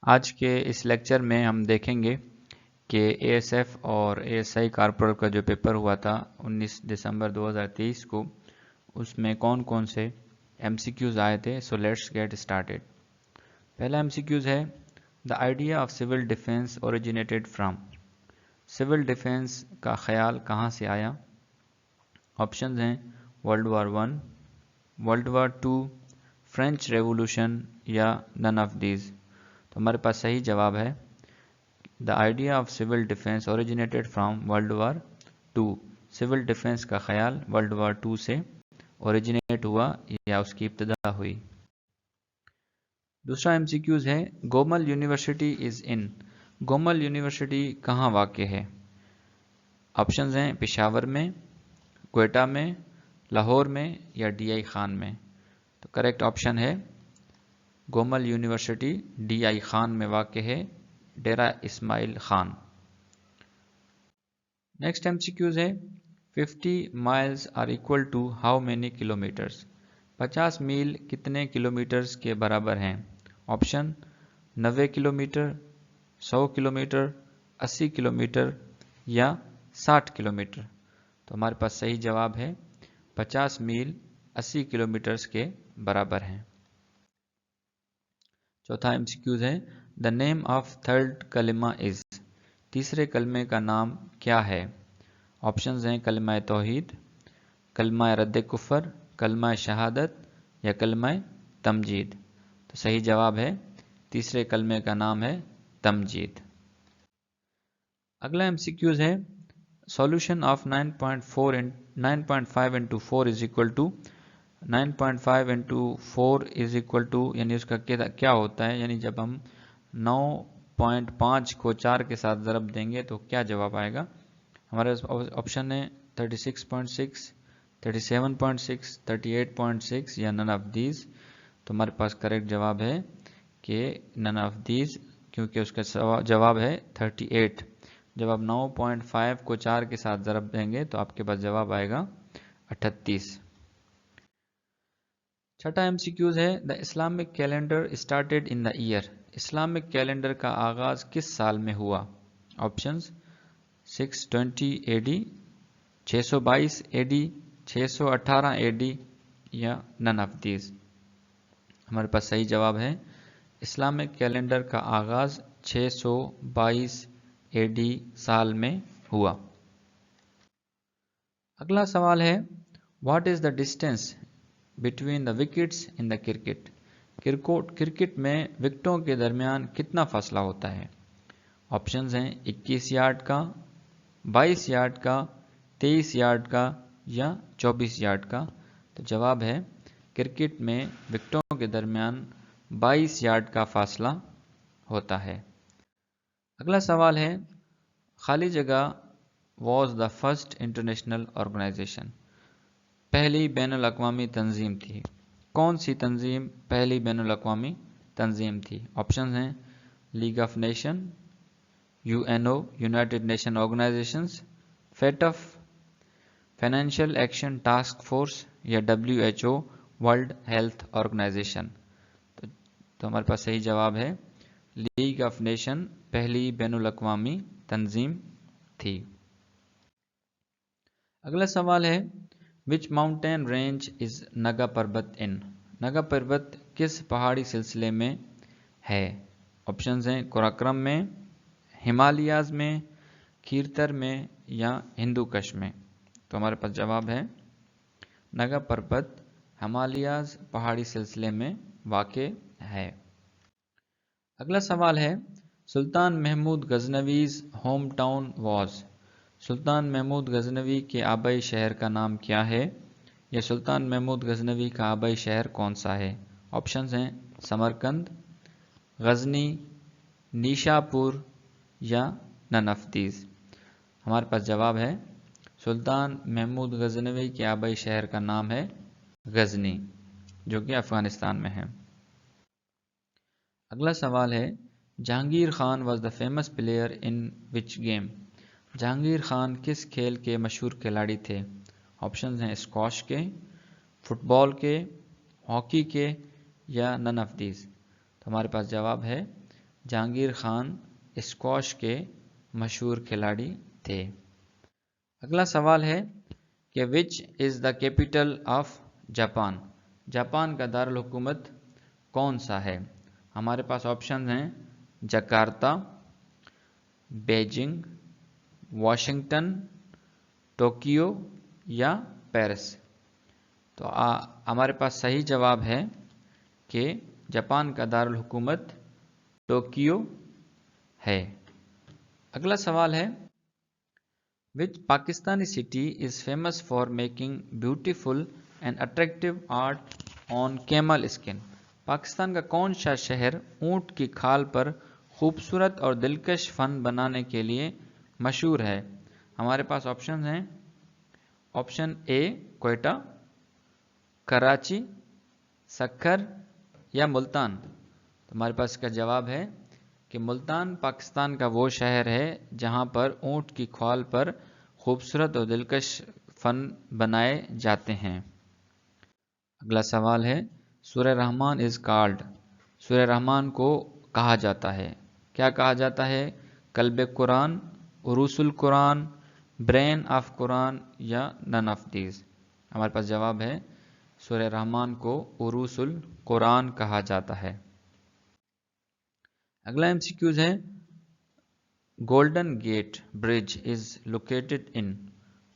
आज के इस लेक्चर में हम देखेंगे कि एएसएफ और एएसआई कारपोरेट का जो पेपर हुआ था 19 दिसंबर 2023 को, उसमें कौन कौन से एमसीक्यूज आए थे। So let's get started. पहला एमसीक्यूज है, the idea of civil defence originated from. Civil defence का ख्याल कहाँ से आया। ऑप्शंस हैं world war one, world war two, French revolution या नन ऑफ दीज। तो हमारे पास सही जवाब है the idea of civil defence originated from world war two. Civil defence का ख्याल वर्ल्ड वॉर टू से ओरिजिनेट हुआ या उसकी इब्तिदा हुई। दूसरा एमसीक्यूज है, Gomal university is in. Gomal university कहाँ वाक़ है। ऑप्शंस हैं पेशावर में, क्वेटा में, लाहौर में या डीआई खान में। तो करेक्ट ऑप्शन है गोमल यूनिवर्सिटी डीआई खान में वाक़ है, डेरा इस्माइल खान। नेक्स्ट एमसीक्यूज है, 50 miles are equal to how many kilometres. 50 मील कितने किलोमीटर्स के बराबर हैं। ऑप्शन 90 किलोमीटर, 100 किलोमीटर, 80 किलोमीटर या 60 किलोमीटर। तो हमारे पास सही जवाब है 50 मील 80 किलोमीटर्स के बराबर हैं। चौथा एमसीक्यूज है, द नेम ऑफ थर्ड कलिमा इज। तीसरे कलमे का नाम क्या है। ऑप्शंस हैं कलिमा तौहीद, कलिमा रद्द कुफर, कलिमा शहादत या कलिमा तमजीद। तो सही जवाब है तीसरे कलमे का नाम है तमजीद। अगला एमसीक्यूज है, solution of 9.5 into 4 is equal to 9.5 into 4 is equal to, यानी उसका क्या होता है। यानी जब हम 9.5 को 4 के साथ ज़रब देंगे तो क्या जवाब आएगा। हमारे ऑप्शन है 36.6, 37.6, 38.6 या नन ऑफ दीज। तो हमारे पास करेक्ट जवाब है कि नन ऑफ दीज, क्योंकि उसका जवाब है 38। जब आप 9.5 को 4 के साथ ज़रब देंगे तो आपके पास जवाब आएगा 38। छठा एमसीक्यूज है, the Islamic calendar started in the year. Islamic calendar का आगाज़ किस साल में हुआ। ऑप्शंस 620 एडी, 622 एडी, 618 एडी या नन ऑफ दीज। हमारे पास सही जवाब है इस्लामिक कैलेंडर का आगाज़ 622 एडी साल में हुआ। अगला सवाल है, what is the distance between the wickets in the cricket. Cricket में विकेटों के दरमियान कितना फासला होता है। ऑप्शंस हैं 21 यार्ड का, 22 यार्ड का, 23 यार्ड का या 24 यार्ड का। तो जवाब है क्रिकेट में विकेटों के दरमियान 22 यार्ड का फासला होता है। अगला सवाल है, खाली जगह was the first international organisation. पहली बैनुल अक़वामी तंजीम थी। कौन सी तंजीम पहली बैनुल अक़वामी तंजीम थी। ऑप्शन हैं League of Nation, UNO United Nation Organisations, FATF, financial action task force या डब्ल्यूएचओ वर्ल्ड हेल्थ ऑर्गेनाइजेशन। तो हमारे पास सही जवाब है लीग ऑफ नेशन पहली बैनुल अक़वामी तंजीम थी। अगला सवाल है, which mountain range is Naga पर्वत इन। नगा पर्वत किस पहाड़ी सिलसिले में है। ऑप्शंस हैं कराक्रम में, हिमालयाज़ में, खीरतर में या हिंदू कश में। तो हमारे पास जवाब है नगा पर्वत हिमालयाज़ पहाड़ी सिलसिले में वाक़े है। अगला सवाल है, सुल्तान महमूद गजनवीज़ होम टाउन वॉज। सुल्तान महमूद गजनवी के आबाई शहर का नाम क्या है, या सुल्तान महमूद गजनवी का आबाई शहर कौन सा है। ऑप्शंस हैं समरकंद, गजनी, नीशापुर या नन ऑफ दीज। हमारे पास जवाब है सुल्तान महमूद गजनवी के आबाई शहर का नाम है गजनी, जो कि अफगानिस्तान में है। अगला सवाल है, Jahangir Khan was the famous player in which game. Jahangir Khan किस खेल के मशहूर खिलाड़ी थे। ऑप्शंस हैं स्क्वॉश के, फुटबॉल के, हॉकी के या नन ऑफ दीज। तो तो हमारे पास जवाब है जहांगीर खान स्क्वॉश के मशहूर खिलाड़ी थे। अगला सवाल है कि which is the capital of Japan. Japan का दारुल हुकूमत कौन सा है? हमारे पास ऑप्शन हैं जकार्ता, बीजिंग, वॉशिंगटन, टोक्यो या पेरिस। तो हमारे पास सही जवाब है कि जापान का दारुल हुकूमत टोक्यो है। अगला सवाल है which Pakistani city is famous for making beautiful and attractive art on camel skin. Pakistan का कौन सा शहर ऊंट की खाल पर खूबसूरत और दिलकश फन बनाने के लिए मशहूर है? हमारे पास ऑप्शन हैं ऑप्शन ए क्वेटा, कराची, सक्खर या मुल्तान। तो हमारे पास इसका जवाब है कि मुल्तान पाकिस्तान का वो शहर है जहां पर ऊंट की खाल पर खूबसूरत और दिलकश फन बनाए जाते हैं। अगला सवाल है सूरह रहमान इज़ कॉल्ड। सूरह रहमान को कहा जाता है, क्या कहा जाता है? कल्बे कुरान, उरूसुल कुरान, ब्रेन ऑफ कुरान या नन ऑफ दीज। हमारे पास जवाब है सूरह रहमान को उरूसुल कुरान कहा जाता है। अगला एमसीक्यूज है Golden Gate Bridge is located in.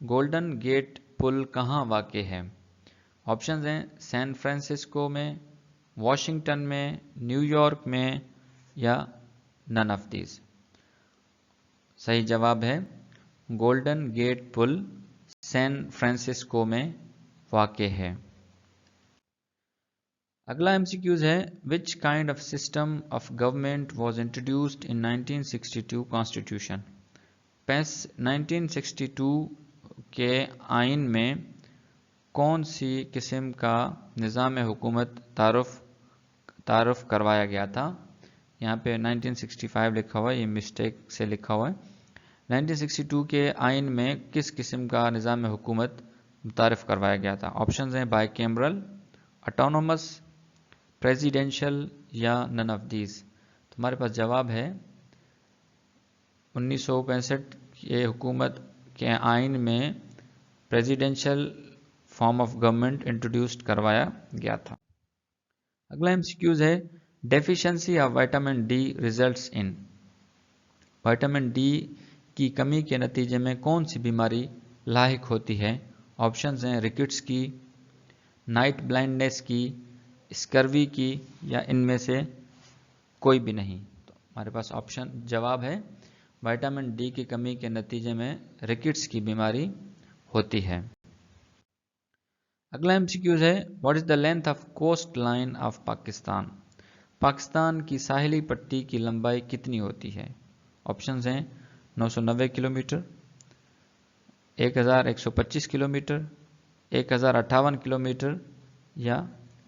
Golden Gate पुल कहाँ वाक़ है? ऑप्शंस हैं सैन फ्रांसिस्को में, वॉशिंगटन में, न्यूयॉर्क में या नन ऑफ दीज। सही जवाब है गोल्डन गेट पुल सैन फ्रांसिस्को में वाक़ है। अगला एमसीक्यूज है which kind of system of government was introduced in 1962 constitution. 1962 के आइन में कौन सी किस्म का निज़ाम हुकूमत तारुफ करवाया गया था? यहाँ पे 1965 लिखा हुआ है, ये मिस्टेक से लिखा हुआ है। 1962 के आइन में किस किस्म का निज़ाम हुकूमत तारुफ करवाया गया था? ऑप्शन हैं बाइकैमरल, ऑटोनोमस, प्रेसिडेंशियल या नन ऑफ दीज। तो हमारे पास जवाब है 1965 के हुकूमत के आइन में presidential form of government introduced करवाया गया था। अगला एमसीक्यूज है deficiency of vitamin D results in. Vitamin D की कमी के नतीजे में कौन सी बीमारी लाहिक होती है? ऑप्शंस हैं रिकेट्स की, नाइट ब्लाइंडनेस की, स्कर्वी की या इनमें से कोई भी नहीं। तो हमारे पास ऑप्शन जवाब है विटामिन डी की कमी के नतीजे में रिकेट्स की बीमारी होती है। अगला एमसीक्यूज है what is the length of coastline of Pakistan. Pakistan की साहिली पट्टी की लंबाई कितनी होती है? ऑप्शंस हैं 990 किलोमीटर, 1125 किलोमीटर, 1058 किलोमीटर या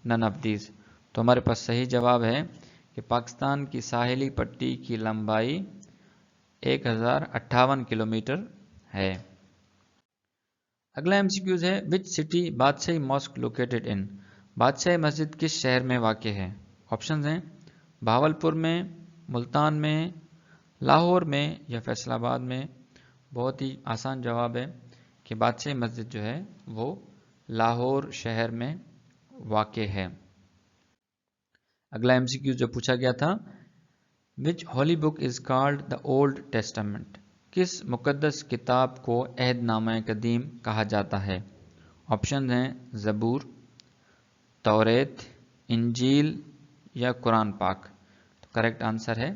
नन ऑफ दीज। तो हमारे पास सही जवाब है कि पाकिस्तान की साहिली पट्टी की लंबाई 1058 किलोमीटर है। अगला एमसीक्यूज है which city Badshahi mosque located in. Badshahi मस्जिद किस शहर में वाक़ है? ऑप्शंस हैं भावलपुर में, मुल्तान में, लाहौर में या फैसलाबाद में। बहुत ही आसान जवाब है कि बादशाही मस्जिद जो है वो लाहौर शहर में वाक़ है। अगला एमसीक्यू जो पूछा गया था which holy book is called the Old Testament. किस मुकद्दस किताब को अहदनामा कदीम कहा जाता है? ऑप्शन हैं ज़बूर, तौरेत, इंजील या कुरान पाक। तो करेक्ट आंसर है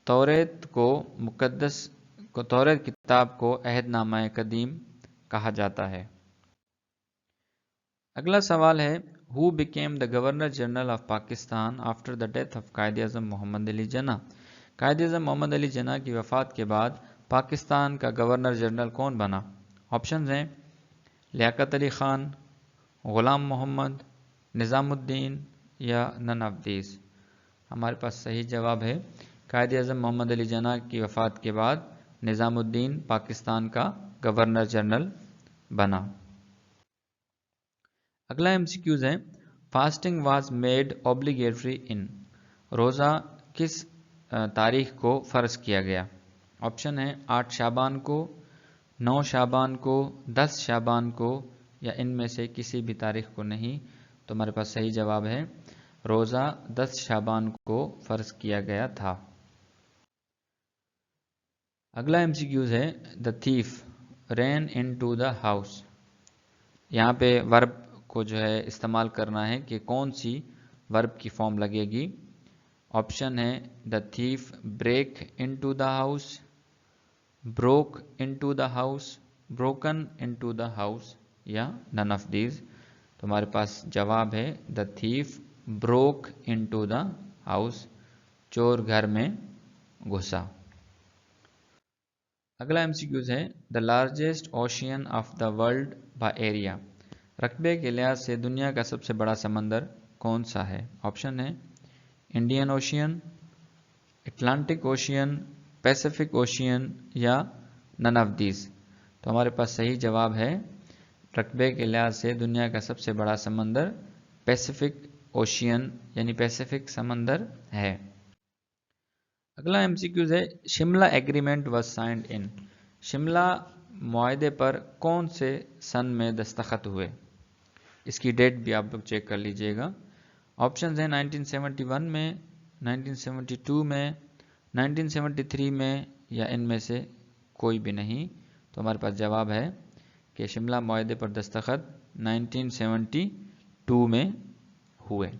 तौरेत किताब को अहदनामा कदीम कहा जाता है। अगला सवाल है who became the governor general of Pakistan after the death of Quaid-e-Azam Mohammad Ali Jinnah. Quaid-e-Azam Mohammad Ali Jinnah की वफ़ात के बाद पाकिस्तान का गवर्नर जनरल कौन बना? ऑप्शन हैं लियाकत अली ख़ान, ग़ुलाम मोहम्मद, निज़ामुद्दीन या नन ऑफ दीज। हमारे पास सही जवाब है कायद-ए-आज़म मोहम्मद अली जिन्ना की वफ़ात के बाद निज़ामुद्दीन पाकिस्तान का गवर्नर जनरल बना। अगला एमसीक्यूज है फास्टिंग वाज मेड ऑब्लिगेटरी इन। रोज़ा किस तारीख को फ़र्ज़ किया गया? ऑप्शन है 8 शाबान को, 9 शाबान को, 10 शाबान को या इनमें से किसी भी तारीख को नहीं। तो हमारे पास सही जवाब है रोज़ा 10 शाबान को फ़र्ज़ किया गया था। अगला एमसीक्यूज़ है the thief ran into the house. यहाँ पे वर्ब को जो है इस्तेमाल करना है कि कौन सी वर्ब की फॉर्म लगेगी। ऑप्शन है the thief break into the house, broke into the house, broken into the house या नन ऑफ दीज। तो हमारे पास जवाब है the thief broke into the house, चोर घर में घुसा। अगला एमसीक्यूज है the largest ocean of the world by area. रकबे के लिहाज से दुनिया का सबसे बड़ा समंदर कौन सा है? ऑप्शन है Indian ocean, Atlantic ocean, Pacific ocean या नन ऑफ दीज। तो हमारे पास सही जवाब है रकबे के लिहाज से दुनिया का सबसे बड़ा समंदर पैसिफिक ओशियन यानी पैसिफिक समंदर है। अगला एमसीक्यूज है Shimla agreement was signed in. Shimla मुआहदे पर कौन से सन में दस्तखत हुए? इसकी डेट भी आप लोग चेक कर लीजिएगा। ऑप्शंस हैं 1971 में, 1972 में, 1973 में या इनमें से कोई भी नहीं। तो हमारे पास जवाब है कि शिमला मुआहदे पर दस्तखत 1972 में हुए।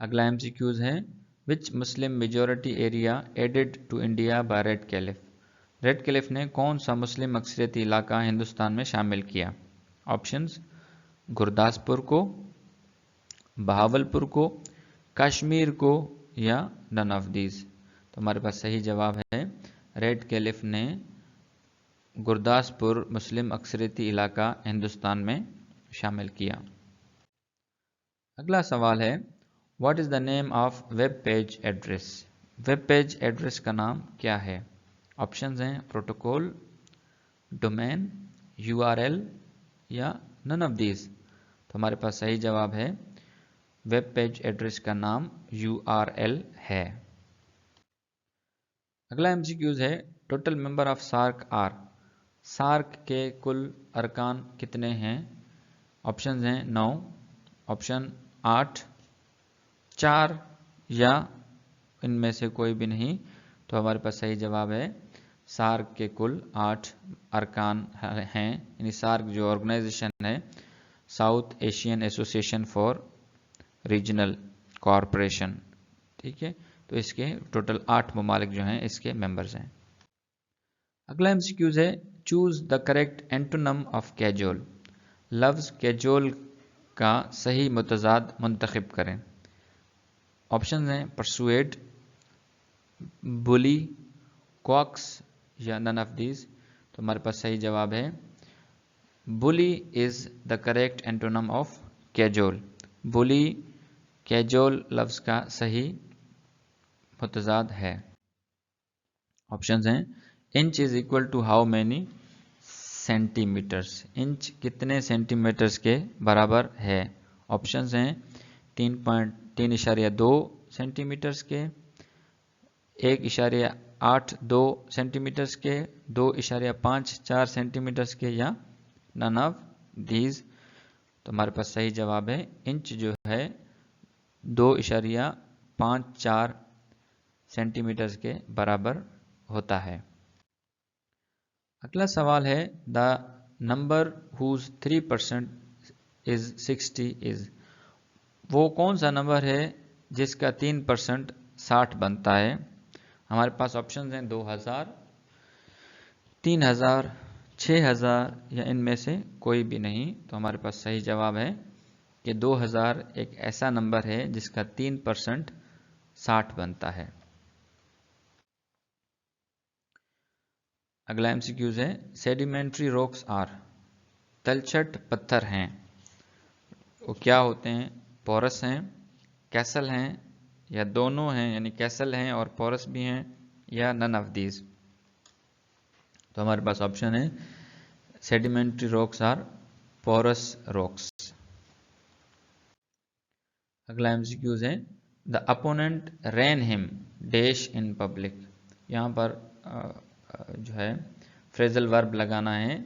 अगला एमसीक्यूज है which Muslim majority area added to India by Radcliffe. Radcliffe ने कौन सा मुस्लिम अक्सरियती इलाका हिंदुस्तान में शामिल किया? ऑप्शंस गुरदासपुर को, बहावलपुर को, कश्मीर को या नन ऑफ दीज। तो हमारे पास सही जवाब है रेड कैलिफ ने गुरदासपुर मुस्लिम अक्सरियती इलाका हिंदुस्तान में शामिल किया। अगला सवाल है what is the name of web page address. Web page address का नाम क्या है? ऑप्शंस हैं प्रोटोकॉल, डोमेन, यूआरएल या नन ऑफ दीज। तो हमारे पास सही जवाब है वेब पेज एड्रेस का नाम यूआरएल है। अगला एमसीक्यूज है total member of SAARC are. SAARC के कुल अरकान कितने हैं? ऑप्शंस हैं 9, ऑप्शन 8, 4 या इनमें से कोई भी नहीं। तो हमारे पास सही जवाब है सार्क के कुल 8 अरकान हैं। यानी सार्क जो ऑर्गेनाइजेशन है south Asian association for regional corporation, ठीक है। तो इसके टोटल 8 ममालिक जो हैं इसके मेंबर्स हैं। अगला एमसीक्यूज है choose the correct antonym of casual. लफ्ज कैजुअल का सही मुतजाद मुंतखब करें। ऑप्शन हैं परसुएड, बुली, कॉक्स या नन ऑफ दीज। तो हमारे पास सही जवाब है bully is the correct antonym of casual. Bully casual लफ्ज का सही मुतजाद है। ऑप्शंस हैं inch is equal to how many centimetres. Inch कितने सेंटीमीटर्स के बराबर है? ऑप्शंस हैं 3.2 सेंटीमीटर्स के, 1.82 सेंटीमीटर्स के, 2.54 सेंटीमीटर्स के या नन ऑफ दीज। तो हमारे पास सही जवाब है इंच जो है 2.54 सेंटीमीटर्स के बराबर होता है। अगला सवाल है the number whose 3% is 60 is. वो कौन सा नंबर है जिसका 3% 60 बनता है? हमारे पास ऑप्शन हैं 2000, 3000, 6000 या इनमें से कोई भी नहीं। तो हमारे पास सही जवाब है कि 2000 एक ऐसा नंबर है जिसका 3% 60 बनता है। अगला एमसीक्यूज है सेडिमेंट्री रॉक्स आर। तलछट पत्थर हैं वो क्या होते हैं? पोरस हैं, कैसल हैं या दोनों हैं, यानी कैसल हैं और पोरस भी हैं या नन ऑफ दीज। तो हमारे पास ऑप्शन है sedimentary rocks are porous rocks. अगला एमसीक्यूज है the opponent ran him dash in public. यहाँ पर जो है फ्रेजल वर्ब लगाना है,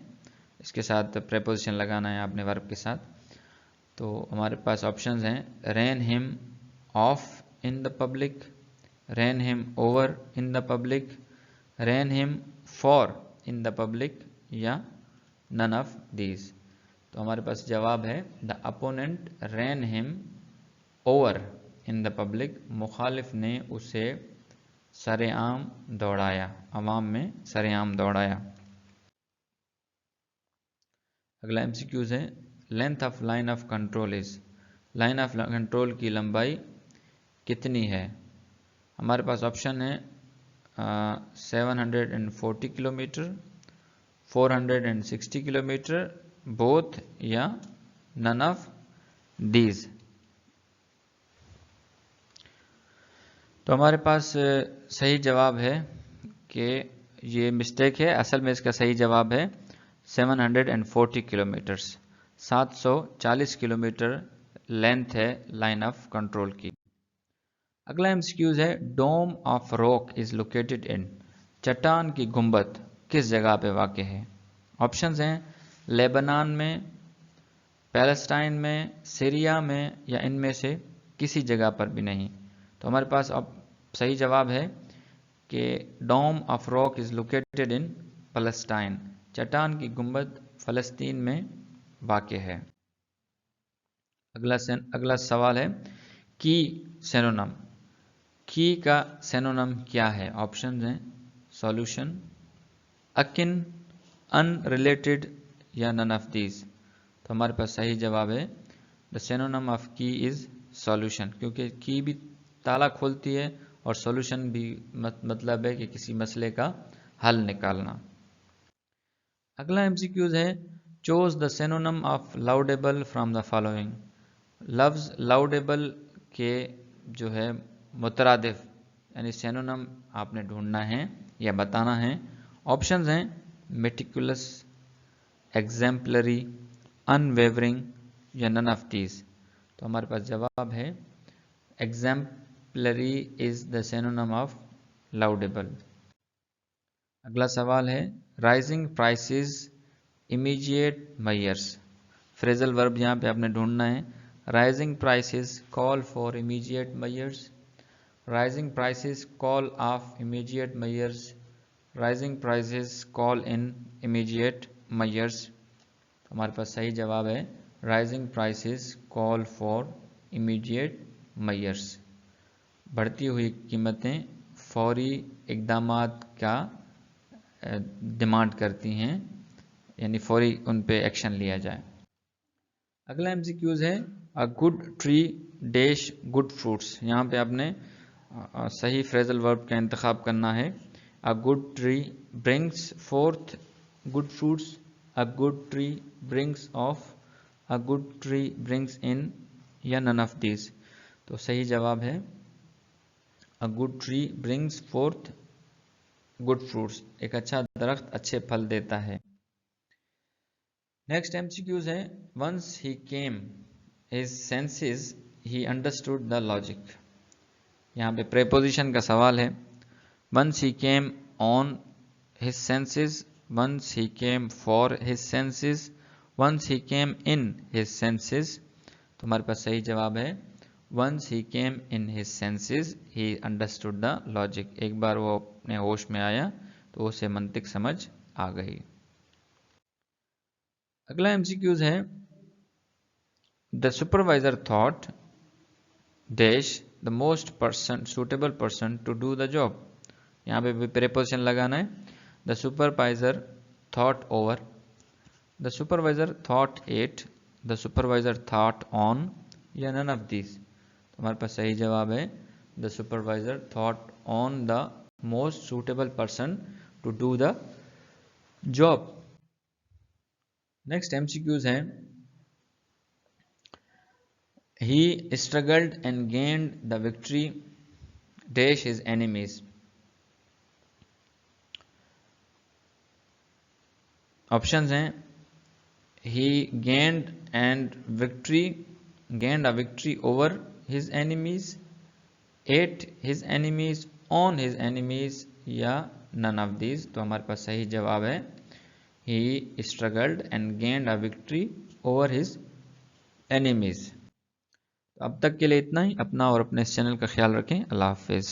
इसके साथ प्रेपोजिशन लगाना है आपने वर्ब के साथ। तो हमारे पास ऑप्शंस हैं ran him off in the public, ran him over in the public, ran him for in the public या नन ऑफ दीज। तो हमारे पास जवाब है the opponent ran him over in the public, मुखालिफ ने उसे सरेआम दौड़ाया, अवाम में सरेआम दौड़ाया। अगला एमसीक्यूज है length of line of control is, line of control की लंबाई कितनी है। हमारे पास ऑप्शन है 740 किलोमीटर, 460 किलोमीटर, बोथ या नन ऑफ दीज। तो हमारे पास सही जवाब है कि ये मिस्टेक है, असल में इसका सही जवाब है 740 किलोमीटर्स, 740 किलोमीटर लेंथ है लाइन ऑफ कंट्रोल की। अगला एमसीक्यूज है dome of rock is located in, चट्टान की गुंबद किस जगह पे वाक़ है। ऑप्शंस हैं लेबनान में, पैलेस्टाइन में, सीरिया में या इनमें से किसी जगह पर भी नहीं। तो हमारे पास अब सही जवाब है कि dome of rock is located in Palestine, चट्टान की गुंबद फ़लस्तीन में वाक़ है। अगला सवाल है की सिनोनिम, की का सिनोनिम क्या है। ऑप्शन हैं सॉल्यूशन, अकिन, अनरिलेटेड या नन ऑफ दीज। तो हमारे पास सही जवाब है द सिनोनिम ऑफ की इज सॉल्यूशन, क्योंकि की भी ताला खोलती है और सॉल्यूशन भी मतलब है कि किसी मसले का हल निकालना। अगला एमसीक्यूज है choose the synonym of laudable from the following, लफ्ज़ लाउडेबल के जो है मुतरादिफ यानी सिनोनिम आपने ढूंढना है या बताना है। ऑप्शंस हैं मेटिकुलस, एग्जाम्पलरी, अनवेवरिंग या नन ऑफ दीज। तो हमारे पास जवाब है exemplary is the synonym of laudable. अगला सवाल है rising prices immediate measures, phrasal verb यहाँ पे आपने ढूंढना है। Rising prices call for immediate measures, rising prices call of immediate measures, rising prices call in immediate measures. हमारे पास सही जवाब है rising prices call for immediate measures, बढ़ती हुई कीमतें फौरी इकदामात का डिमांड करती हैं, यानी फौरी उन पे एक्शन लिया जाए। अगला एमसीक्यूज है a good tree dash good fruits, यहाँ पे आपने सही फ्रेजल वर्ब का इंतखाब करना है। A good tree brings forth good fruits, a good tree brings off, a good tree brings in या नन ऑफ दिस। तो सही जवाब है a good tree brings forth good fruits, एक अच्छा दरख्त अच्छे फल देता है। नेक्स्ट एमसीक्यूज है once he came his senses he understood the logic, यहाँ पे प्रेपोजिशन का सवाल है। Once he came on his senses, once he came for his senses, once he came in his senses. तो हमारे पास सही जवाब है once he came in his senses he understood the logic, एक बार वो अपने होश में आया तो उसे मंतिक समझ आ गई। अगला एमसीक्यूज है the supervisor thought dash the most person suitable person to do the job, यहाँ पे भी प्रेपोजिशन लगाना है। The supervisor thought over, the supervisor thought at, the supervisor thought on या नन ऑफ दिस। तो हमारे पास सही जवाब है the supervisor thought on the most suitable person to do the job. Next MCQs है he struggled and gained the victory dash his enemies। Options हैं he gained and victory gained a victory over his enemies, at his enemies, on his enemies या none of these. तो हमारे पास सही जवाब है he struggled and gained a victory over his enemies. अब तक के लिए इतना ही। अपना और अपने इस चैनल का ख्याल रखें। अल्लाह हाफिज़।